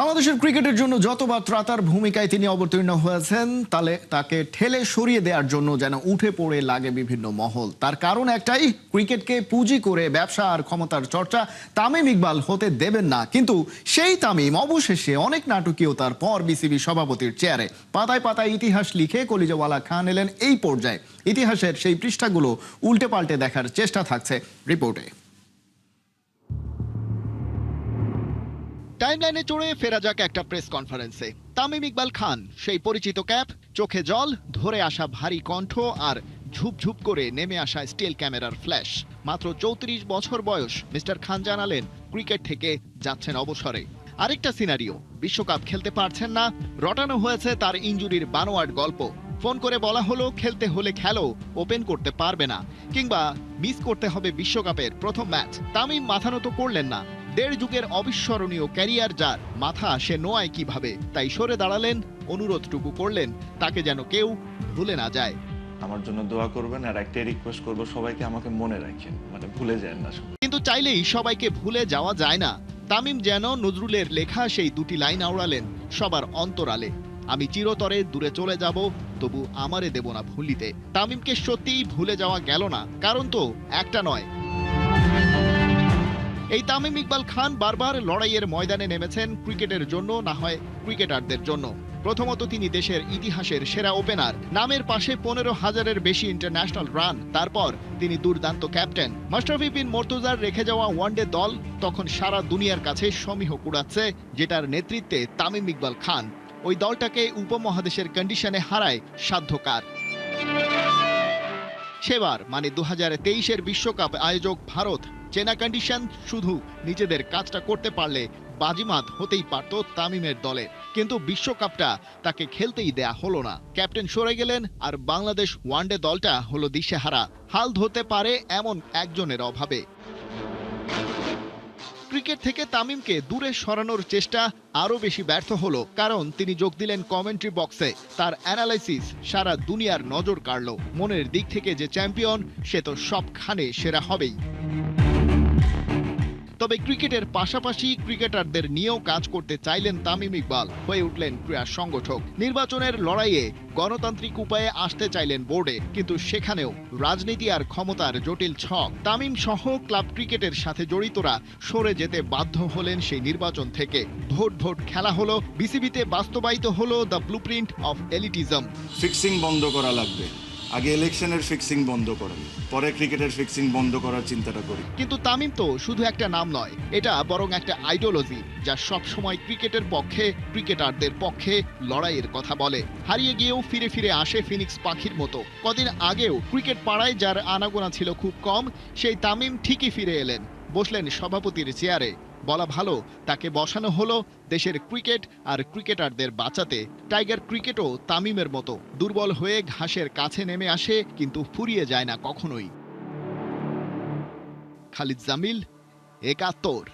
বাংলাদেশের ক্রিকেটের জন্য যতবার ত্রাতার ভূমিকায় তিনি অবতীর্ণ হয়েছেন তাকে ঠেলে সরিয়ে দেওয়ার জন্য যেন উঠে পড়ে লাগে বিভিন্ন মহল। তার কারণ একটাই, ক্রিকেটকে পুঁজি করে ব্যবসা আর ক্ষমতার চর্চা তামিম ইকবাল হতে দেবেন না। কিন্তু সেই তামিম অবশেষে অনেক নাটকীয়তার পর বিসিবি সভাপতির চেয়ারে পাতায় পাতায় ইতিহাস লিখে কলিজাওয়ালা খান এলেন এই পর্যায়ে। ইতিহাসের সেই পৃষ্ঠাগুলো উল্টে পাল্টে দেখার চেষ্টা থাকছে রিপোর্টে। টাইমলাইনে চড়ে ফেরা যাক একটা প্রেস কনফারেন্সে। তামিম ইকবাল খান, সেই পরিচিত ক্যাপ, চোখে জল, ধরে আসা ভারী কণ্ঠ আর ঝুপঝুপ করে নেমে আসা স্টিল ক্যামেরার ফ্ল্যাশ। মাত্র 34 বছর বয়স মিস্টার খান জানালেন ক্রিকেট থেকে যাচ্ছেন অবসরে। আরেকটা সিনারিও, বিশ্বকাপ খেলতে পারছেন না, রটানো হয়েছে তার ইনজুরির বানোয়াট গল্প। ফোন করে বলা হলো খেলতে হলে খেলো, ওপেন করতে পারবে না, কিংবা মিস করতে হবে বিশ্বকাপের প্রথম ম্যাচ। তামিম মাথা নত করলেন না। দেড় যুগের অবিস্মরণীয় ক্যারিয়ার যার, মাথা সে নোয়ায় কিভাবে, তাই সরে দাঁড়ালেন, অনুরোধটুকু করলেন তাকে যেন কেউ ভুলে না যায়। আমার জন্য দোয়া করবেন, আর একটাই রিকোয়েস্ট করব, সবাইকে আমাকে মনে রাখেন, মানে ভুলে যান না। কিন্তু চাইলেই সবাইকে ভুলে যাওয়া যায় না। তামিম যেন নজরুলের লেখা সেই দুটি লাইন আওড়ালেন সবার অন্তরালে। আমি চিরতরে দূরে চলে যাব, তবু আমারে দেব না ভুলিতে। তামিমকে সত্যিই ভুলে যাওয়া গেল না, কারণ তো একটা নয়। এই তামিম ইকবাল খান বারবার লড়াইয়ের ময়দানে নেমেছেন ক্রিকেটের জন্য, না হয় ক্রিকেটারদের জন্য। প্রথমত তিনি দেশের ইতিহাসের সেরা ওপেনার, নামের পাশে 15,000-এর বেশি ইন্টারন্যাশনাল রান। তারপর তিনি দুর্দান্ত ক্যাপ্টেন। মাশরাফি বিন মর্তুজার রেখে যাওয়া ওয়ানডে দল তখন সারা দুনিয়ার কাছে সমীহ কুড়াচ্ছে, যেটার নেতৃত্বে তামিম ইকবাল খান। ওই দলটাকে উপমহাদেশের কন্ডিশনে হারায় সাধ্যকার। সেবার মানে 2023-এর বিশ্বকাপ আয়োজক ভারত, চেনা কন্ডিশন, শুধু নিজেদের কাজটা করতে পারলে বাজিমাত হতেই পারত তামিমের দলে। কিন্তু বিশ্বকাপটা তাকে খেলতেই দেয়া হলো না। ক্যাপ্টেন সরে গেলেন, আর বাংলাদেশ ওয়ানডে দলটা হলো দিশেহারা, হাল ধরতে পারে এমন একজনের অভাবে। ক্রিকেট থেকে তামিমকে দূরে সরানোর চেষ্টা আরও বেশি ব্যর্থ হলো, কারণ তিনি যোগ দিলেন কমেন্ট্রি বক্সে। তার অ্যানালাইসিস সারা দুনিয়ার নজর কাড়ল। মনের দিক থেকে যে চ্যাম্পিয়ন, সে তো সবখানে সেরা হবেই। তবে ক্রিকেটের পাশাপাশি ক্রিকেটারদের নিয়েও কাজ করতে চাইলেন তামিম ইকবাল, হয়ে উঠলেন ক্রীড়া সংগঠক। নির্বাচনের লড়াইয়ে গণতান্ত্রিক উপায়ে আসতে চাইলেন বোর্ডে, কিন্তু সেখানেও রাজনীতি আর ক্ষমতার জটিল ছক। তামিম সহ ক্লাব ক্রিকেটের সাথে জড়িতরা সরে যেতে বাধ্য হলেন সেই নির্বাচন থেকে। ভোট খেলা হলো, বিসিবিতে বাস্তবায়িত হলো the blueprint of elitism. Fixing বন্ধ করা লাগবে, আগে ইলেকশনের ফিক্সিং বন্ধ করেন, পরে ক্রিকেটের ফিক্সিং বন্ধ করার চিন্তাটা করি। কিন্তু তামিম তো শুধু একটা নাম নয়, এটা বরং একটা আইডিওলজি, যা সব সময় ক্রিকেটের পক্ষে, ক্রিকেটারদের পক্ষে লড়াইয়ের কথা বলে। হারিয়ে গিয়েও ফিরে ফিরে আসে ফিনিক্স পাখির মতো। কদিন আগেও ক্রিকেট পাড়ায় যার আনাগোনা ছিল খুব কম, সেই তামিম ঠিকই ফিরে এলেন, বসলেন সভাপতির চেয়ারে। বলা ভালো, তাকে বসানো হলো দেশের ক্রিকেট আর ক্রিকেটারদের বাঁচাতে। টাইগার ক্রিকেটও তামিমের মতো দুর্বল হয়ে ঘাসের কাছে নেমে আসে, কিন্তু ফুরিয়ে যায় না কখনোই। খালিদ জামিল, ৭১।